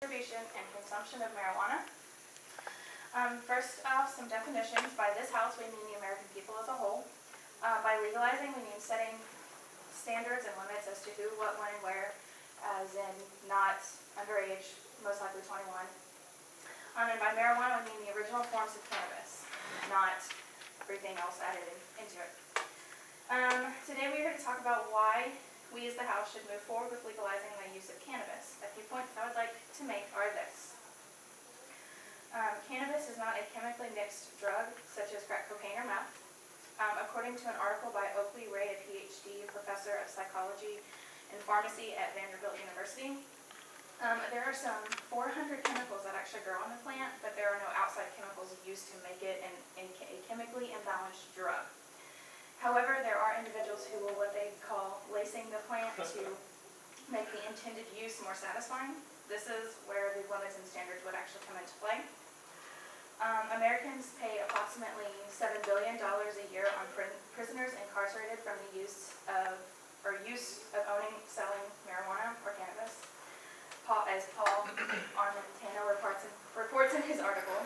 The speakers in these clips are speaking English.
Distribution and consumption of marijuana. First off, some definitions. By this House, we mean the American people as a whole. By legalizing, we mean setting standards and limits as to who, what, when, and where, as in not underage, most likely 21. And by marijuana, we mean the original forms of cannabis, not everything else added into it. Today we are here to talk about why we as the House should move forward with legalizing the use of cannabis. A few points I would like to make are this. Cannabis is not a chemically mixed drug such as crack cocaine or meth. According to an article by Oakley Ray, a PhD, professor of psychology and pharmacy at Vanderbilt University, there are some 400 chemicals that actually grow on the plant, but there are no outside chemicals used to make it a chemically imbalanced drug. However, there are individuals who will what they call lacing the plant to make the intended use more satisfying. This is where the limits and standards would actually come into play. Americans pay approximately $7 billion a year on prisoners incarcerated from the use of owning, selling marijuana or cannabis. As Paul Armentano reports in his article,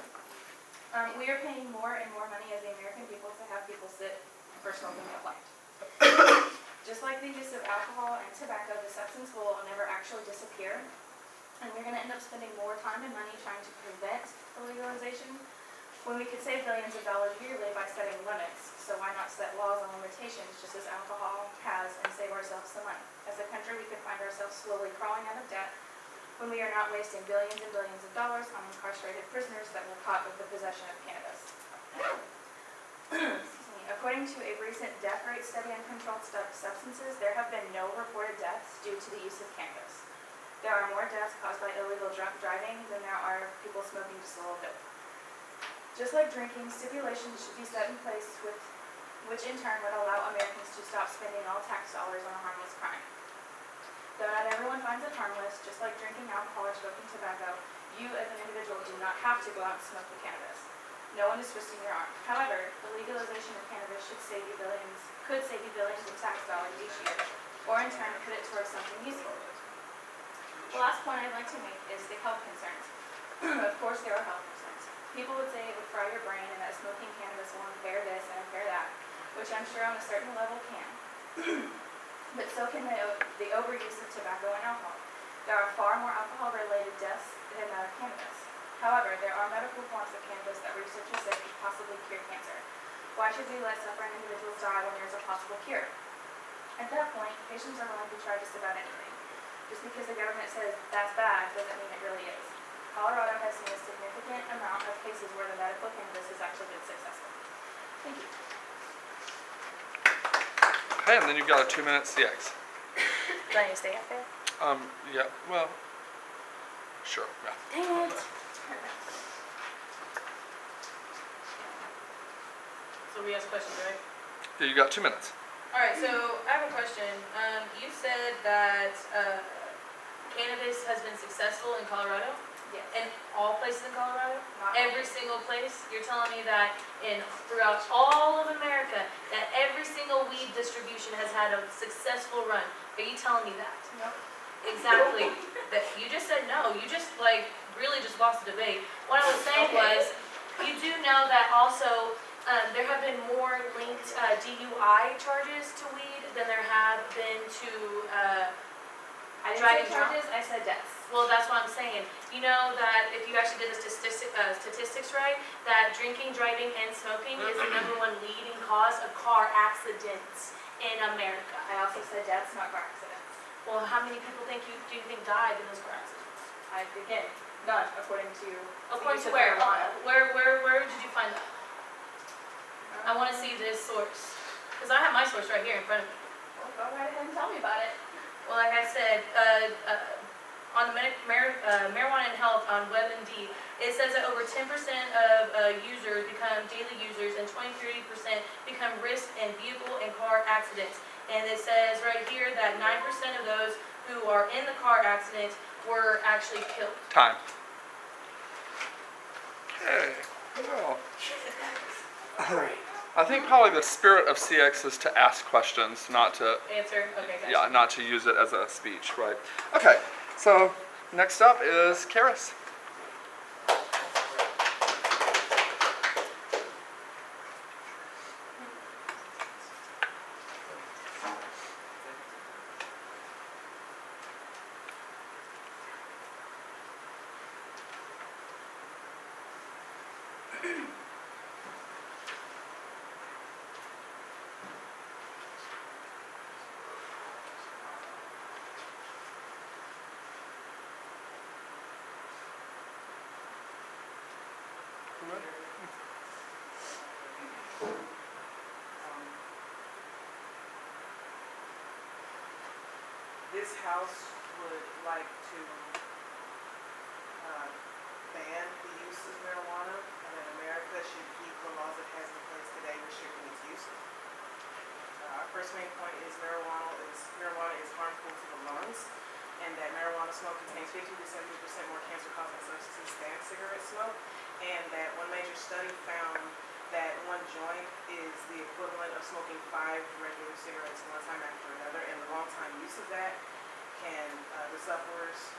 we are paying more and more money as the American people to have people sit for smoking a plant. Just like the use of alcohol and tobacco, the substance will never actually disappear, and we're going to end up spending more time and money trying to prevent the legalization when we could save billions of dollars yearly by setting limits. So why not set laws on limitations just as alcohol has and save ourselves some money? As a country, we could find ourselves slowly crawling out of debt when we are not wasting billions and billions of dollars on incarcerated prisoners that were caught with the possession of cannabis. According to a recent death rate study on controlled substances, there have been no reported deaths due to the use of cannabis. There are more deaths caused by illegal drunk driving than there are people smoking just a little bit. Just like drinking, stipulations should be set in place which in turn would allow Americans to stop spending all tax dollars on a harmless crime. Though not everyone finds it harmless, just like drinking alcohol or smoking tobacco, you as an individual do not have to go out and smoke the cannabis. No one is twisting your arm. However, the legalization of cannabis could save you billions in tax dollars each year, or in turn put it towards something useful. The last point I'd like to make is the health concerns. Of course, there are health concerns. People would say it would fry your brain and that smoking cannabis will impair this and impair that, which I'm sure on a certain level can. But so can the overuse of tobacco and alcohol. There are far more alcohol-related deaths than cannabis. However, there are medical forms of cannabis that researchers say could possibly cure cancer. Why should we let suffering individuals die when there's a possible cure? At that point, patients are willing to try just about anything. Just because the government says that's bad doesn't mean it really is. Colorado has seen a significant amount of cases where the medical cannabis has actually been successful. Thank you. Okay, and then you've got a 2-minute CX. Do I need to stay up there? Yeah, well, sure, yeah. Dang it. So we ask questions, right? Yeah, you got 2 minutes. Alright, so I have a question. You said that cannabis has been successful in Colorado? Yes. In all places in Colorado? Not Every single place? You're telling me that throughout all of America, that every single weed distribution has had a successful run. Are you telling me that? Nope. Exactly. That you just said no. You just really just lost the debate. What I was saying was, you do know that also there have been more linked DUI charges to weed than there have been to I didn't driving say drunk. charges, I said deaths. Well, that's what I'm saying. You know that if you actually did the statistics right, that drinking, driving, and smoking is the #1 leading cause of car accidents in America. I also said deaths, not car accidents. Well, how many people do you think died in those car accidents? Again, none, according to According to use of where? marijuana. Where did you find that? I want to see this source. Because I have my source right here in front of me. Well, go right ahead and tell me about it. Well, like I said, on the marijuana and health on WebMD, it says that over 10% of users become daily users and 23% become risk in vehicle and car accidents. And it says right here that 9% of those who are in the car accident were actually killed. Time. Okay, well. I think probably the spirit of CX is to ask questions, not to Answer? Okay, gotcha. not to use it as a speech, right? Okay, so Next up is Karis. This house would like to ban the use of marijuana, and that America should keep the laws it has in place today restricting its use. Our first main point is marijuana is harmful to the lungs, and that marijuana smoke contains 50 to 70% more cancer-causing substances than cigarette smoke, and that one major study found that one joint is the equivalent of smoking 5 regular cigarettes one time after another, and the long-time use of that the sufferers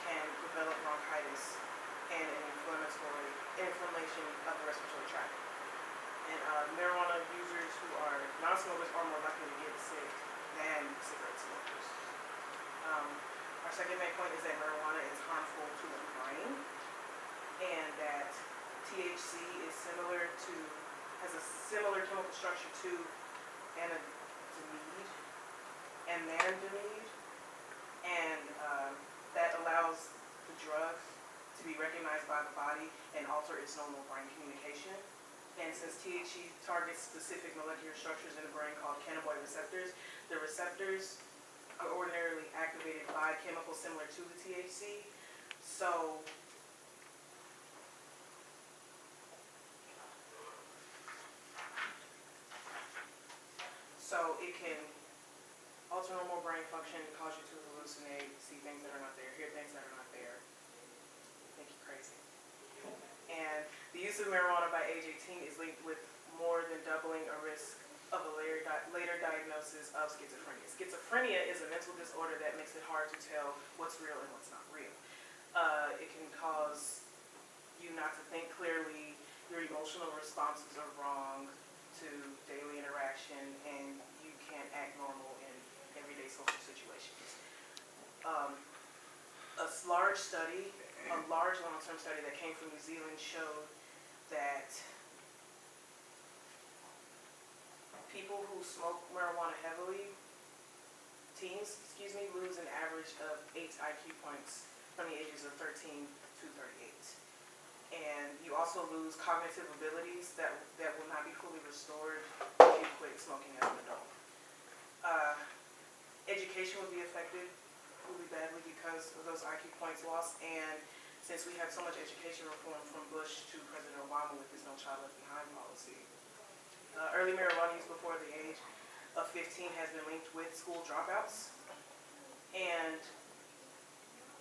can develop bronchitis and an inflammation of the respiratory tract. And marijuana users who are non-smokers are more likely to get sick than cigarette smokers. Our second main point is that marijuana is harmful to the brain, and that THC has a similar chemical structure to anandamide, and that allows the drug to be recognized by the body and alter its normal brain communication. And since THC targets specific molecular structures in the brain called cannabinoid receptors, the receptors are ordinarily activated by chemicals similar to the THC. So it can alter normal brain function, cause you to hallucinate, see things that are not there, hear things that are not there, make you crazy. And the use of marijuana by age 18 is linked with more than doubling a risk of a later diagnosis of schizophrenia. Schizophrenia is a mental disorder that makes it hard to tell what's real and what's not real. It can cause you not to think clearly, your emotional responses are wrong to daily interaction, and you can't act normal in everyday social situations. A large long-term study that came from New Zealand showed that people who smoke marijuana heavily, teens, lose an average of 8 IQ points from the ages of 13 to 38. And you also lose cognitive abilities that will not be fully restored if you quit smoking as an adult. Education will be affected really badly because of those IQ points lost, and since we have so much education reform from Bush to President Obama with his No Child Left Behind policy. Early marijuana use before the age of 15 has been linked with school dropouts, and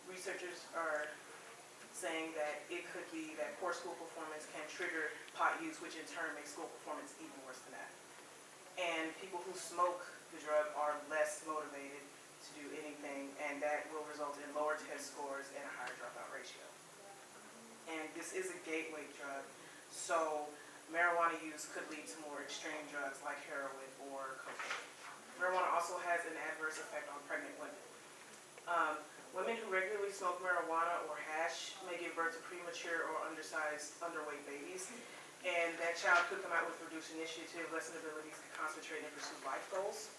researchers are saying that it could be that poor school performance can trigger pot use, which in turn makes school performance even worse than that. And people who smoke the drug are less motivated to do anything, and that will result in lower test scores and a higher dropout ratio. And this is a gateway drug, so marijuana use could lead to more extreme drugs like heroin or cocaine. Marijuana also has an adverse effect on pregnant women. Women who regularly smoke marijuana or hash may give birth to premature or underweight babies, and that child could come out with reduced initiative, lessened abilities to concentrate and pursue life goals.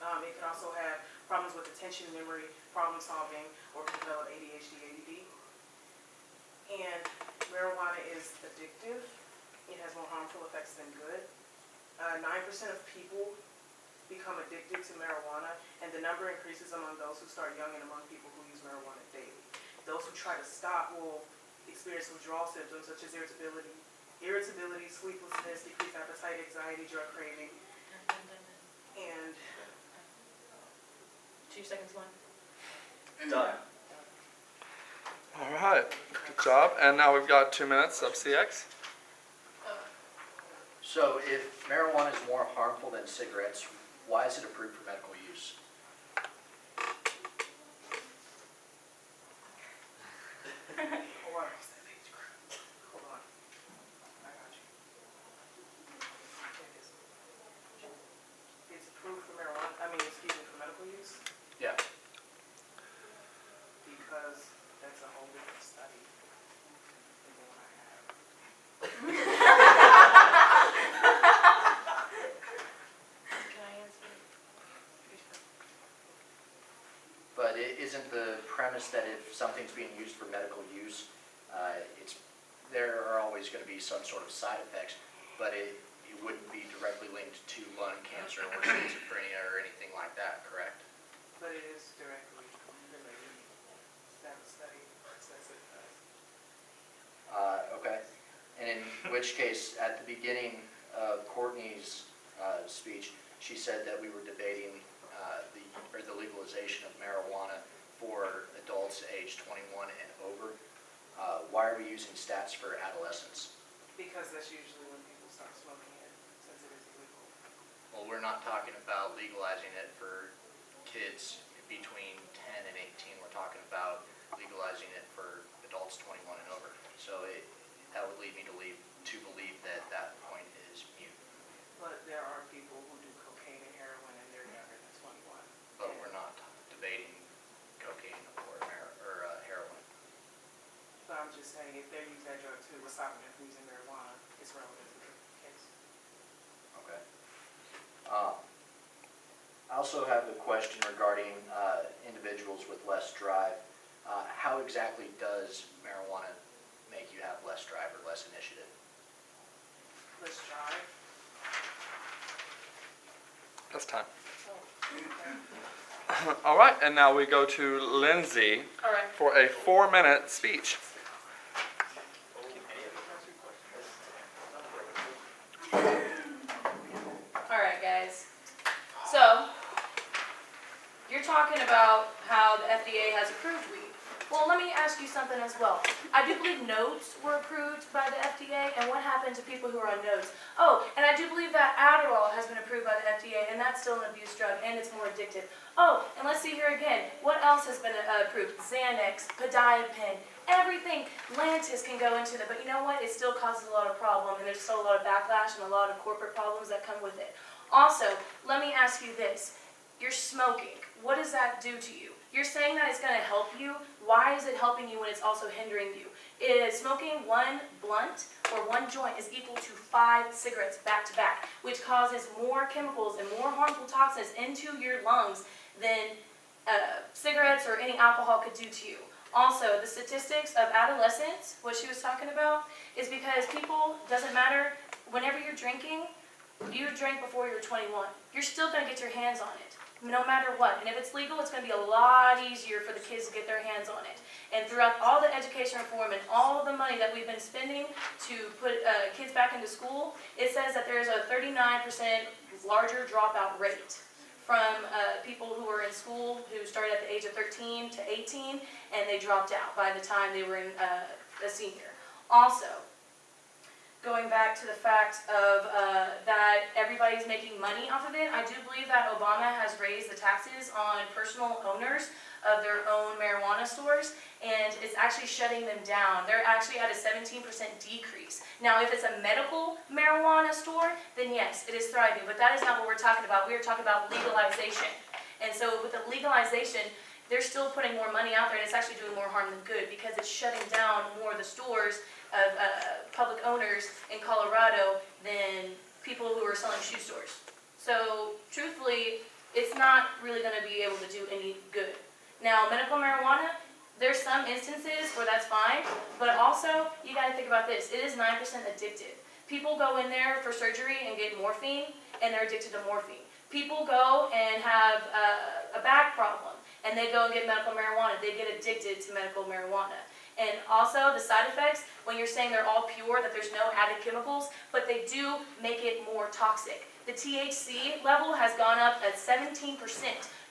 It can also have problems with attention, memory, problem solving, or can develop ADHD, ADD. And marijuana is addictive. It has more harmful effects than good. 9% of people become addicted to marijuana, and the number increases among those who start young and among people who use marijuana daily. Those who try to stop will experience withdrawal symptoms such as irritability, sleeplessness, decreased appetite, anxiety, drug craving, and 2 seconds left. Done. All right, good job. And now we've got 2 minutes of CX. So if marijuana is more harmful than cigarettes, why is it approved for medical use? something's being used for medical use, there are always going to be some sort of side effects, but it wouldn't be directly linked to lung cancer or schizophrenia or anything like that, correct? But it is directly related. That study says it does. Okay. And in which case, at the beginning of Courtney's speech, she said that we were debating the legalization of marijuana for adults aged 21 and over. Why are we using stats for adolescents? Because that's usually when people start smoking it, since it is illegal. Well, we're not talking about legalizing it for kids between 10 and 18. We're talking about legalizing it for adults 21 and over. So that would lead me to believe that that point is mute. But there are people who do cocaine and heroin and they're younger than 21. But we're not debating cocaine or heroin. But I'm just saying, if they're using that drug too, what's stopping them from using marijuana is relevant to the case. Okay. I also have a question regarding individuals with less drive. How exactly does marijuana make you have less drive or less initiative? Let's drive. That's time. Oh, okay. All right, and now we go to Lindsay All right. for a 4-minute speech. All right, guys. So, you're talking about how the FDA has approved weed. Well, let me ask you something as well. I do believe nodes were approved by the FDA, and what happened to people who are on nodes? Oh, and I do believe that Adderall has been approved by the FDA, and that's still an abuse drug, and it's more addictive. Oh, and let's see here again. What else has been approved? Xanax, Podiapen, everything. Lantus can go into that, but you know what? It still causes a lot of problem, and there's still a lot of backlash and a lot of corporate problems that come with it. Also, let me ask you this. You're smoking. What does that do to you? You're saying that it's going to help you. Why is it helping you when it's also hindering you? Is smoking one blunt or one joint is equal to 5 cigarettes back to back, which causes more chemicals and more harmful toxins into your lungs than cigarettes or any alcohol could do to you. Also, the statistics of adolescents, what she was talking about, is because people, doesn't matter, whenever you're drinking, you drink before you're 21. You're still going to get your hands on it, no matter what. And if it's legal, it's going to be a lot easier for the kids to get their hands on it. And throughout all the education reform and all of the money that we've been spending to put kids back into school, it says that there's a 39% larger dropout rate from people who were in school who started at the age of 13 to 18, and they dropped out by the time they were in a senior. Also, going back to the fact of that everybody's making money off of it, I do believe that Obama has raised the taxes on personal owners of their own marijuana stores, and it's actually shutting them down. They're actually at a 17% decrease. Now, if it's a medical marijuana store, then yes, it is thriving, but that is not what we're talking about. We are talking about legalization. And so with the legalization, they're still putting more money out there, and it's actually doing more harm than good because it's shutting down more of the stores of public owners in Colorado than people who are selling shoe stores. So truthfully, it's not really going to be able to do any good. Now, medical marijuana, there's some instances where that's fine, but also you got to think about this. It is 9% addictive. People go in there for surgery and get morphine, and they're addicted to morphine. People go and have a back problem, and they go and get medical marijuana. They get addicted to medical marijuana. And also the side effects, when you're saying they're all pure, that there's no added chemicals, but they do make it more toxic. The THC level has gone up at 17%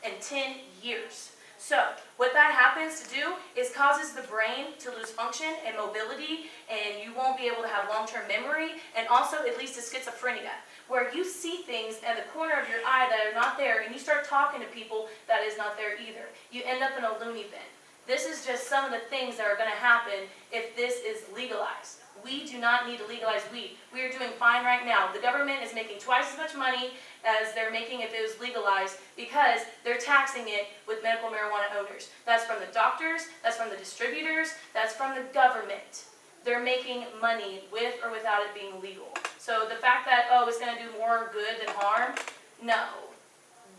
in 10 years. So what that happens to do is causes the brain to lose function and mobility, and you won't be able to have long-term memory, and also it leads to schizophrenia, where you see things at the corner of your eye that are not there, and you start talking to people that is not there either. You end up in a loony bin. This is just some of the things that are going to happen if this is legalized. We do not need to legalize weed. We are doing fine right now. The government is making twice as much money as they're making if it was legalized because they're taxing it with medical marijuana owners. That's from the doctors, that's from the distributors, that's from the government. They're making money with or without it being legal. So the fact that, oh, it's going to do more good than harm, no.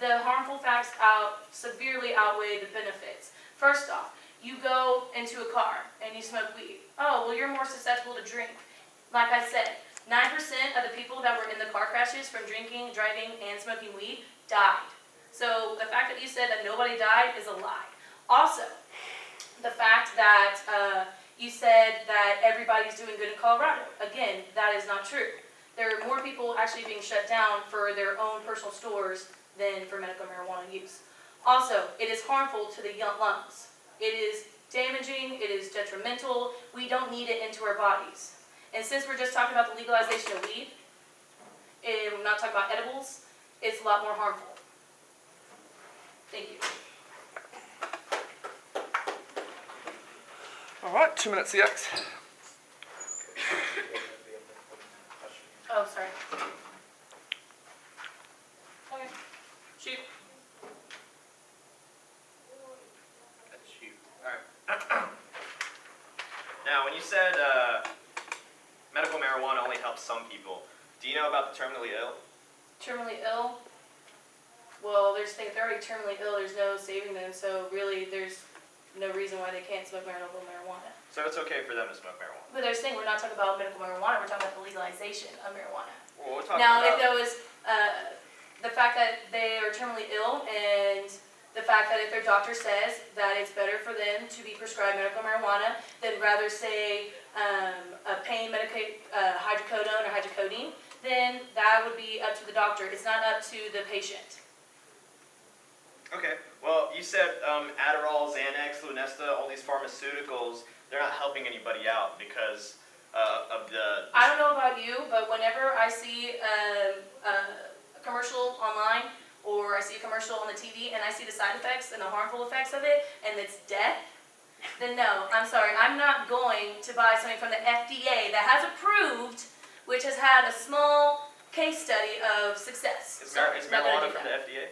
The harmful facts severely outweigh the benefits. First off, You go into a car and you smoke weed. Oh, well, you're more susceptible to drink. Like I said, 9% of the people that were in the car crashes from drinking, driving, and smoking weed died. So the fact that you said that nobody died is a lie. Also, the fact that you said that everybody's doing good in Colorado. Again, that is not true. There are more people actually being shut down for their own personal stores than for medical marijuana use. Also, it is harmful to the young lungs. It is damaging, it is detrimental. We don't need it into our bodies. And since we're just talking about the legalization of weed, and we're not talking about edibles, it's a lot more harmful. Thank you. All right, 2 minutes, CX. Oh, sorry. Okay, shoot. That's you. Alright. Now, when you said medical marijuana only helps some people, do you know about the terminally ill? Terminally ill? Well, there's things, they're already terminally ill, there's no saving them, so really there's no reason why they can't smoke medical marijuana. So it's okay for them to smoke marijuana? But there's thing, we're not talking about medical marijuana, we're talking about the legalization of marijuana. Well, we're talking Now, about... if there was the fact that they are terminally ill and the fact that if their doctor says that it's better for them to be prescribed medical marijuana than rather say a pain hydrocodone or hydrocodone, then that would be up to the doctor. It's not up to the patient. Okay, well, you said Adderall, Xanax, Lunesta, all these pharmaceuticals, they're not helping anybody out because of the... I don't know about you, but whenever I see a commercial online or I see a commercial on the TV and I see the side effects and the harmful effects of it and it's death, then no, I'm sorry, I'm not going to buy something from the FDA that has approved, which has had a small case study of success. Is Sorry, is not gonna marijuana do from that. the FDA?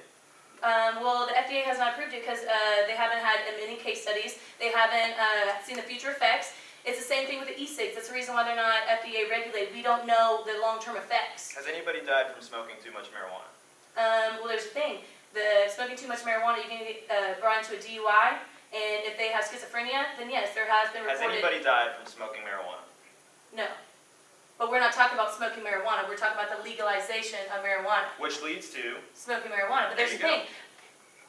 Well, the FDA has not approved it because they haven't had many case studies. They haven't seen the future effects. It's the same thing with the e-cigs. That's the reason why they're not FDA regulated. We don't know the long-term effects. Has anybody died from smoking too much marijuana? Well, there's a thing. The smoking too much marijuana, you can get brought into a DUI, and if they have schizophrenia, then yes, there has been Has reported. anybody died from smoking marijuana? No. But we're not talking about smoking marijuana. We're talking about the legalization of marijuana. Which leads to... Smoking marijuana. But there's There the you thing.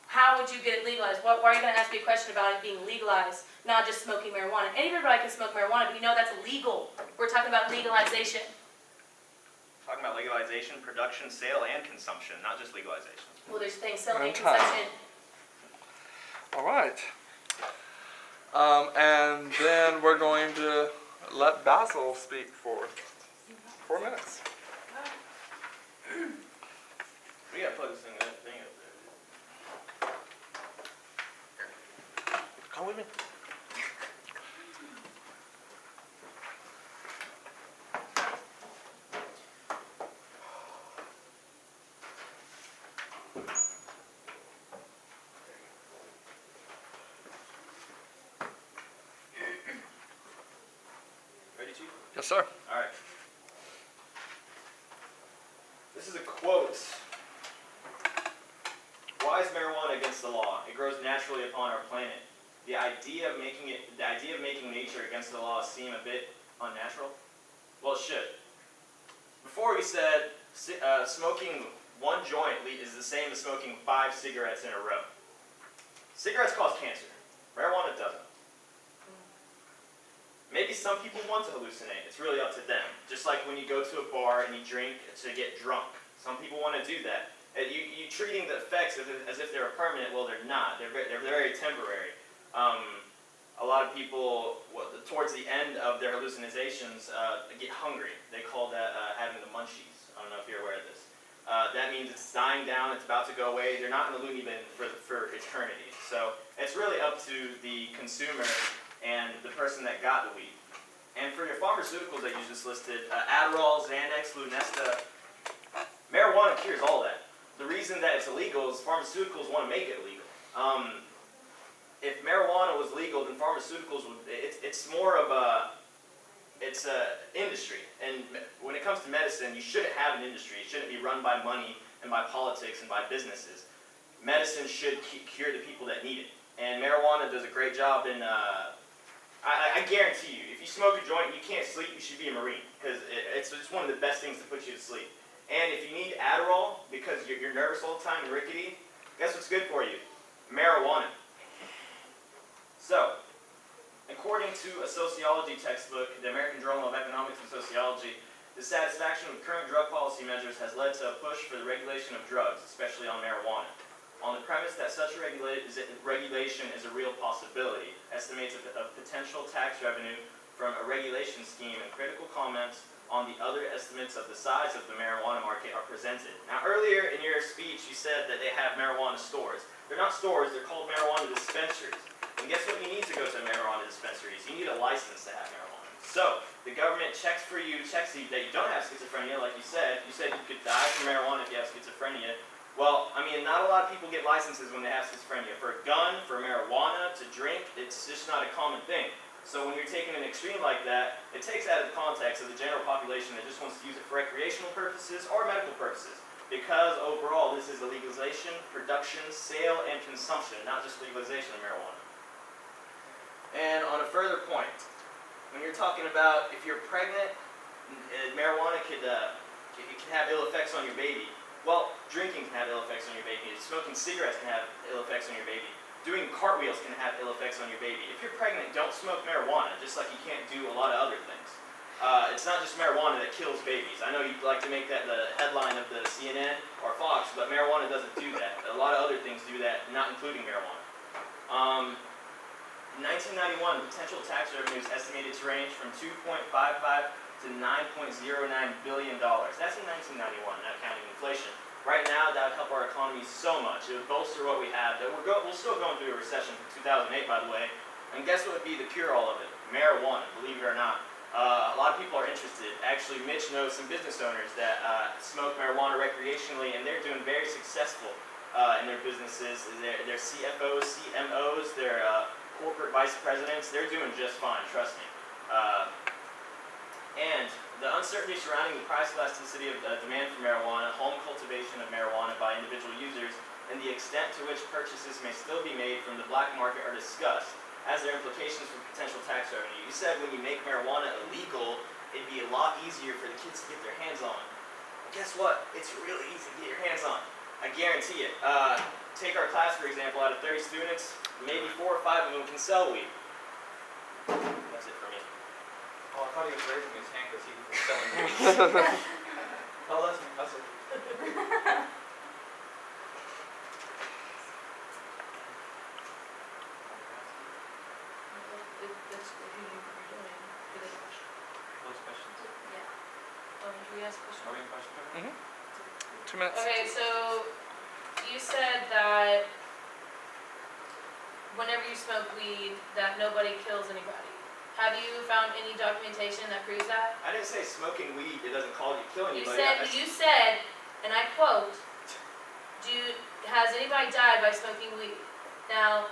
How would you get it legalized? Why are you going to ask me a question about it being legalized, not just smoking marijuana? Anybody can smoke marijuana, but you know that's illegal. We're talking about legalization. Talking about legalization, production, sale, and consumption, not just legalization. Well, there's things, selling and Okay. consumption. All right. And then we're going to let Basil speak for 4 minutes. We gotta plug this thing up there. Come with me. Ready, Chief? Yes, sir. All right. This is a quote. Why is marijuana against the law? It grows naturally upon our planet. The idea of making nature against the law seem a bit unnatural. Well, it should. Before we said smoking one joint is the same as smoking 5 cigarettes in a row. Cigarettes cause cancer. Marijuana doesn't. Maybe some people want to hallucinate. It's really up to them. Just like when you go to a bar and you drink to get drunk. Some people want to do that. You treating the effects as if they're permanent. Well, they're not. They're very temporary. A lot of people, towards the end of their hallucinations, get hungry. They call that having the munchies. I don't know if you're aware of this. That means it's dying down, it's about to go away. They're not in the loony bin for eternity. So it's really up to the consumer and the person that got the weed. And for your pharmaceuticals that you just listed, Adderall, Xanax, Lunesta, marijuana cures all that. The reason that it's illegal is pharmaceuticals want to make it illegal. If marijuana was legal, then pharmaceuticals would. It's more of a industry. And when it comes to medicine, you shouldn't have an industry. It shouldn't be run by money and by politics and by businesses. Medicine should cure the people that need it. And marijuana does a great job in, I guarantee you, if you smoke a joint and you can't sleep, you should be a Marine, because it's one of the best things to put you to sleep. And if you need Adderall because you're nervous all the time and rickety, guess what's good for you? Marijuana. So, according to a sociology textbook, the American Journal of Economics and Sociology, the satisfaction with current drug policy measures has led to a push for the regulation of drugs, especially on marijuana. On the premise that such regulation is a real possibility, estimates of potential tax revenue from a regulation scheme and critical comments on the other estimates of the size of the marijuana market are presented. Now earlier in your speech you said that they have marijuana stores. They're not stores, they're called marijuana dispensaries. And guess what you need to go to marijuana dispensaries? You need a license to have marijuana. So, the government checks for you, checks that you don't have schizophrenia, like you said. You said you could die from marijuana if you have schizophrenia. Well, I mean, not a lot of people get licenses when they have schizophrenia. For a gun, for marijuana, to drink, it's just not a common thing. So when you're taking an extreme like that, it takes out of the context of the general population that just wants to use it for recreational purposes or medical purposes. Because overall, this is a legalization, production, sale, and consumption, not just legalization of marijuana. And on a further point, when you're talking about if you're pregnant, marijuana can have ill effects on your baby. Well, drinking can have ill effects on your baby. Smoking cigarettes can have ill effects on your baby. Doing cartwheels can have ill effects on your baby. If you're pregnant, don't smoke marijuana, just like you can't do a lot of other things. It's not just marijuana that kills babies. I know you'd like to make that the headline of the CNN or Fox, but marijuana doesn't do that. A lot of other things do that, not including marijuana. In 1991, potential tax revenue is estimated to range from $2.55 to $9.09 billion. That's in 1991, not counting inflation. Right now, that would help our economy so much. It would bolster what we have. We're still going through a recession from 2008, by the way. And guess what would be the cure-all of it? Marijuana, believe it or not. A lot of people are interested. Actually, Mitch knows some business owners that smoke marijuana recreationally, and they're doing very successful in their businesses. They're CFOs, CMOs, they're corporate vice presidents. They're doing just fine, trust me. And the uncertainty surrounding the price elasticity of demand for marijuana, home cultivation of marijuana by individual users, and the extent to which purchases may still be made from the black market are discussed as their implications for potential tax revenue. You said when you make marijuana illegal, it'd be a lot easier for the kids to get their hands on. Guess what? It's really easy to get your hands on. I guarantee it. Take our class, for example. Out of 30 students, maybe 4 or 5 of them can sell weed. That's it for me. Oh, I thought he was raising his hand because he was selling weed. Oh, that's it. That's who you're doing. Those questions. Yeah. Do we ask questions? Are we in question period? 2 minutes. Okay, so you said that whenever you smoke weed, that nobody kills anybody. Have you found any documentation that proves that? I didn't say smoking weed, it doesn't call you kill You anybody. said, and I quote, has anybody died by smoking weed? Now,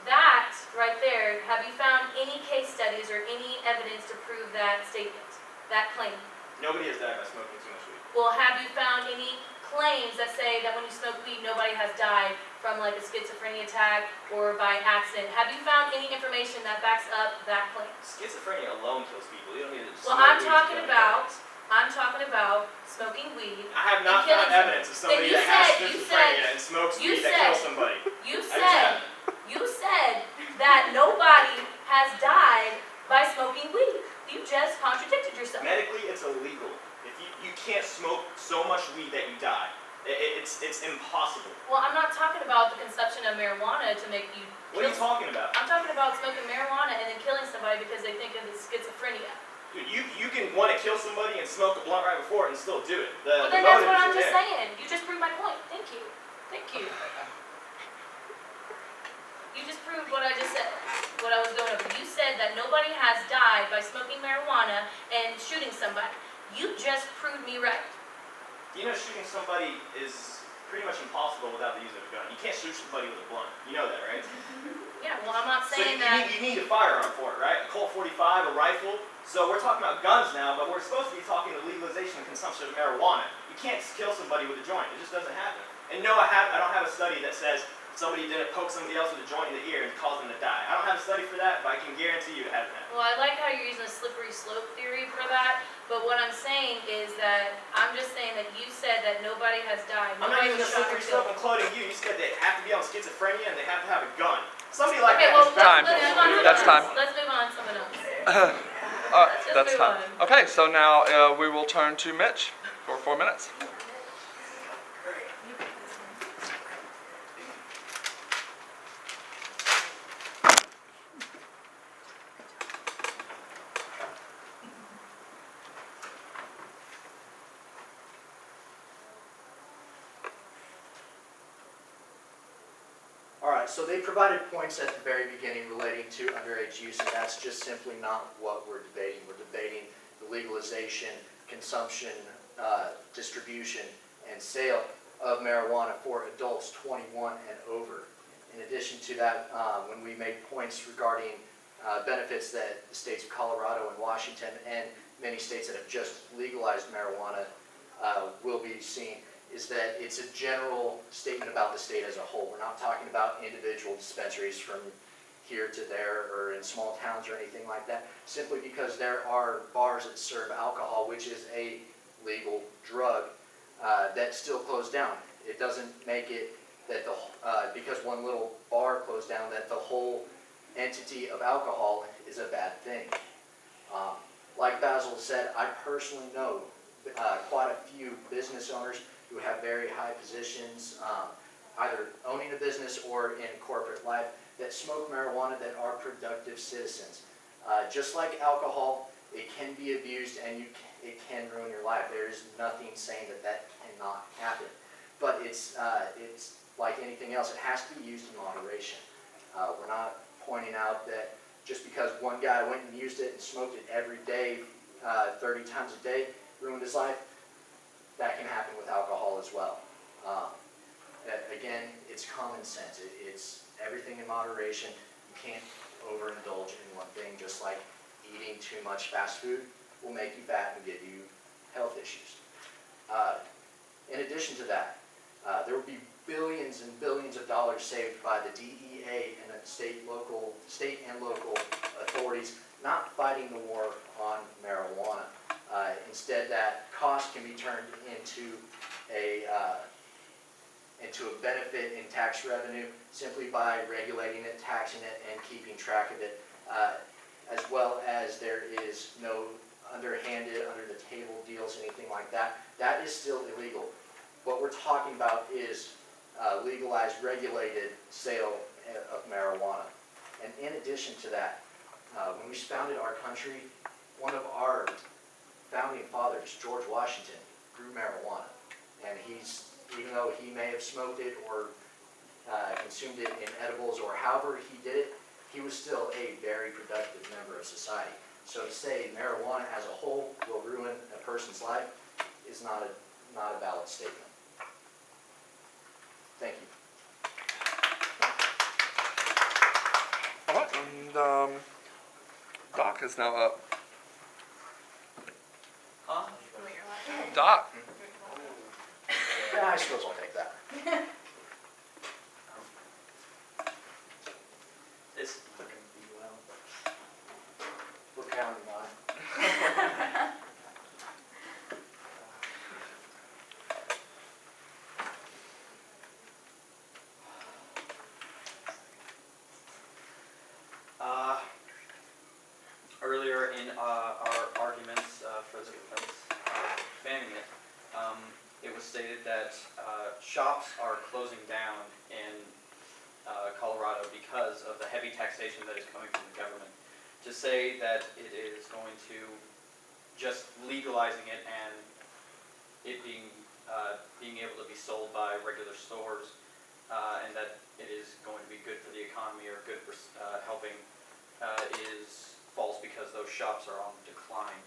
that right there, have you found any case studies or any evidence to prove that statement, that claim? Nobody has died by smoking too much weed. Well, have you found any claims that say that when you smoke weed, nobody has died from like a schizophrenia attack or by accident? Have you found any information that backs up that claim? Schizophrenia alone kills people. You don't need to Well, smoke I'm weed to talking kill about smoking weed. anybody. I have not killing found evidence of somebody you that has said- schizophrenia and smokes you weed that said- kills somebody. You I just said, that nobody has died by smoking weed. You just contradicted yourself. Medically, it's illegal. If you can't smoke so much weed that you die. It's impossible. Well, I'm not talking about the consumption of marijuana to make you What are you talking about? I'm talking about smoking marijuana and then killing somebody because they think of it as schizophrenia. Dude, you can want to kill somebody and smoke a blunt right before it and still do it. Well, The then that's motive what I'm isn't just there. saying. You just proved my point. Thank you. Thank you. You just proved what I just said, what I was going over. You said that nobody has died by smoking marijuana and shooting somebody. You just proved me right. You know, shooting somebody is pretty much impossible without the use of a gun. You can't shoot somebody with a blunt. You know that, right? Yeah, well, I'm not So saying you that. need a firearm for it, right? A Colt 45, a rifle. So we're talking about guns now, but we're supposed to be talking the legalization and consumption of marijuana. You can't kill somebody with a joint. It just doesn't happen. And no, I don't have a study that says somebody didn't poke somebody else with a joint in the ear and cause them to die. I don't have a study for that, but I can guarantee you it hasn't happened. Well, I like how you're using a slippery slope theory for that, but what I'm saying is that, I'm just saying that you said that nobody has died. I'm not Nobody using a was shot or slippery slope killed. including you. You said they have to be on schizophrenia and they have to have a gun. Somebody like Okay, that well, is Time. let's move on to That's someone time. else. Let's move on to someone else. Just That's move time. on. Okay, so now we will turn to Mitch for 4 minutes. All right, so they provided points at the very beginning relating to underage use, and that's just simply not what we're debating. We're debating the legalization, consumption, distribution, and sale of marijuana for adults 21 and over. In addition to that, when we made points regarding benefits that the states of Colorado and Washington and many states that have just legalized marijuana will be seeing, is that it's a general statement about the state as a whole. We're not talking about individual dispensaries from here to there or in small towns or anything like that, simply because there are bars that serve alcohol, which is a legal drug, that still closed down. It doesn't make it that because one little bar closed down, that the whole entity of alcohol is a bad thing. Like Basil said, I personally know quite a few business owners who have very high positions, either owning a business or in corporate life, that smoke marijuana that are productive citizens. Just like alcohol, it can be abused and it can ruin your life. There is nothing saying that that cannot happen. But it's like anything else, it has to be used in moderation. We're not pointing out that just because one guy went and used it and smoked it every day, 30 times a day, ruined his life. That can happen with alcohol as well. Again, it's common sense. It's everything in moderation. You can't overindulge in one thing, just like eating too much fast food will make you fat and give you health issues. In addition to that, there will be billions and billions of dollars saved by the DEA and the state and local authorities not fighting the war on marijuana. Instead, that cost can be turned into a benefit in tax revenue simply by regulating it, taxing it, and keeping track of it, as well as there is no underhanded, under-the-table deals, anything like that. That is still illegal. What we're talking about is legalized, regulated sale of marijuana. And in addition to that, when we founded our country, one of our founding fathers, George Washington, grew marijuana. And even though he may have smoked it or consumed it in edibles or however he did it, he was still a very productive member of society. So to say marijuana as a whole will ruin a person's life is not a valid statement. Thank you. All right, and Doc is now up. Huh? Doc. Yeah, I suppose I'll take that. It's looking to be well. We're counting on it. Earlier in our arguments for the banning it, it was stated that shops are closing down in Colorado because of the heavy taxation that is coming from the government. To say that it is going to just legalizing it and it being able to be sold by regular stores and that it is going to be good for the economy or good for helping is false because those shops are on decline.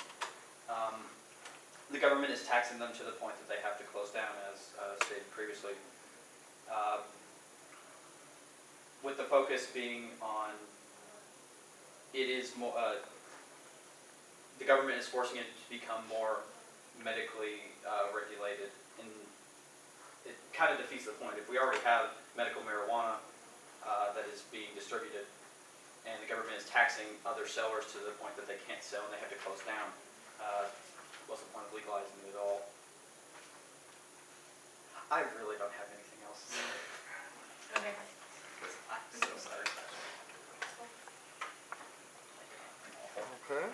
The government is taxing them to the point that they have to close down, as stated previously. With the focus being on, it is more, the government is forcing it to become more medically regulated, and it kind of defeats the point. If we already have medical marijuana that is being distributed, and the government is taxing other sellers to the point that they can't sell and they have to close down. What's the point of legalizing it at all? I really don't have anything else to say. Okay. I'm so sorry. Okay.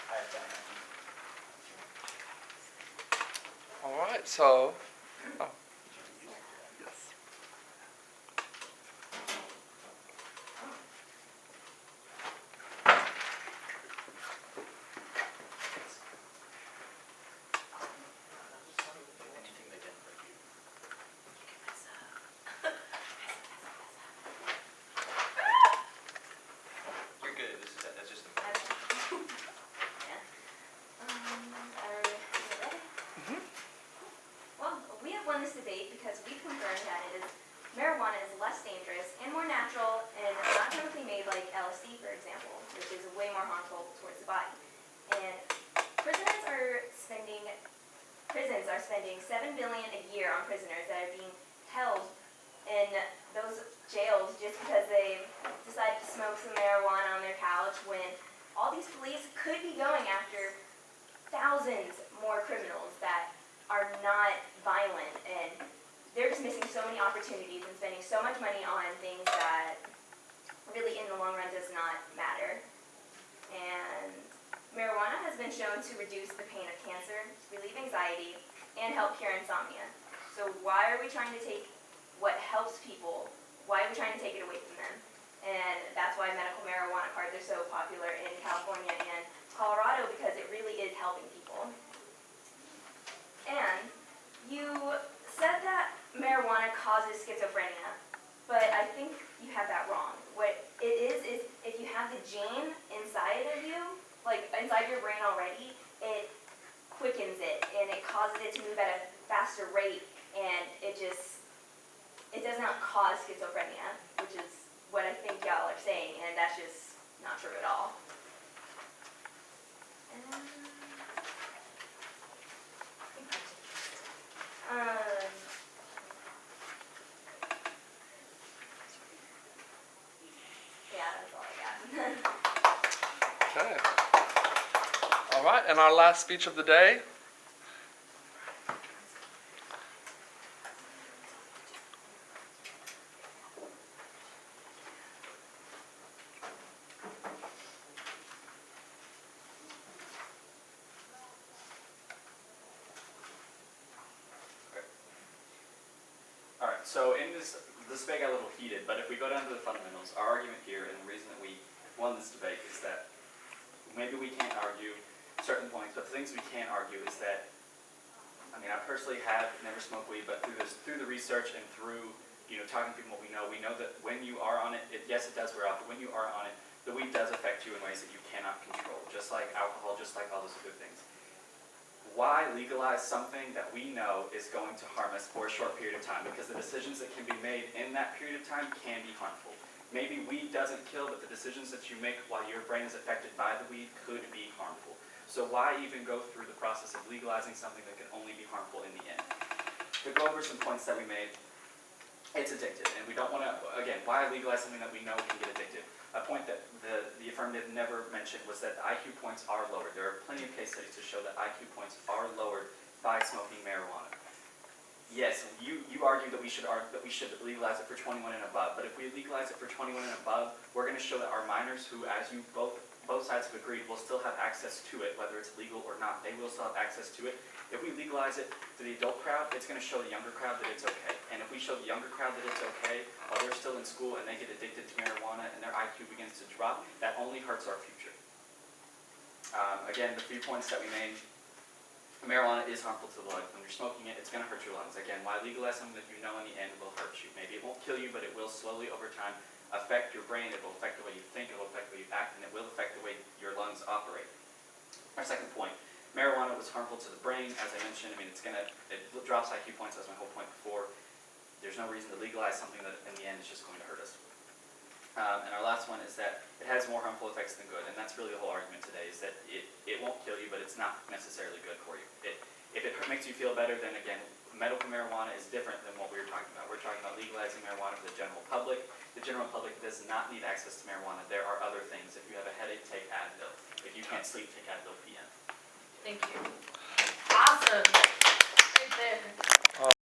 I have done that. All right, so, oh. Yes. Anything they didn't review. You're good, that's just a... Are we ready? Well, we have won this debate because we confirmed that marijuana is less dangerous and more natural and not chemically made like LSD, for example, which is way more harmful towards the body. And prisons are spending $7 billion a year on prisoners that are being held in those jails just because they decided to smoke some marijuana on their couch, when all these police could be going after thousands more criminals that are not violent, and they're just missing so many opportunities and spending so much money on things that really in the long run does not matter. And marijuana has been shown to reduce the pain of cancer, relieve anxiety, and help cure insomnia. So why are we trying to take what helps people, why are we trying to take it away from them? And that's why medical marijuana cards are so popular in California and Colorado, because it really is helping people. And you said that marijuana causes schizophrenia, but I think you have that wrong. What it is if you have the gene inside of you, like inside your brain already, it quickens it and it causes it to move at a faster rate, and it does not cause schizophrenia, which is what I think y'all are saying, and that's just not true at all. Yeah, that's all I got. Okay. All right, and our last speech of the day. All right, so in this debate got a little heated, but if we go down to the fundamentals, our argument here and the reason that we won this debate is that maybe we can't argue certain points, but the things we can argue is that, I mean, I personally have never smoked weed, but through the research and through, talking to people we know that when you are on it, yes, it does wear off, but when you are on it, the weed does affect you in ways that you cannot control, just like alcohol, just like all those other things. Why legalize something that we know is going to harm us for a short period of time? Because the decisions that can be made in that period of time can be harmful. Maybe weed doesn't kill, but the decisions that you make while your brain is affected by the weed could be harmful. So why even go through the process of legalizing something that can only be harmful in the end? To go over some points that we made, it's addictive, and we don't want to, again, why legalize something that we know can get addictive? A point that the affirmative never mentioned was that the IQ points are lowered. There are plenty of case studies to show that IQ points are lowered by smoking marijuana. Yes, you argue that we should legalize it for 21 and above, but if we legalize it for 21 and above, we're going to show that our minors, who, as you both sides have agreed, will still have access to it, whether it's legal or not. They will still have access to it. If we legalize it to the adult crowd, it's going to show the younger crowd that it's okay. And if we show the younger crowd that it's okay, while they're still in school and they get addicted to marijuana and their IQ begins to drop, that only hurts our future. Again, the 3 points that we made, marijuana is harmful to the lung. When you're smoking it, it's going to hurt your lungs. Again, why legalize something that you know in the end will hurt you? Maybe it won't kill you, but it will slowly over time affect your brain. It will affect the way you think, it will affect the way you act, and it will affect the way your lungs operate. Our second point, marijuana was harmful to the brain. As I mentioned, it drops IQ points. That's my whole point before. There's no reason to legalize something that in the end is just going to hurt us. And our last one is that it has more harmful effects than good, and that's really the whole argument today, is that it won't kill you, but it's not necessarily good for you. If it makes you feel better, then again, medical marijuana is different than what we were talking about. We're talking about legalizing marijuana for the general public. The general public does not need access to marijuana. There are other things. If you have a headache, take Advil. If you can't sleep, take Advil PM. Thank you. Awesome. Right there.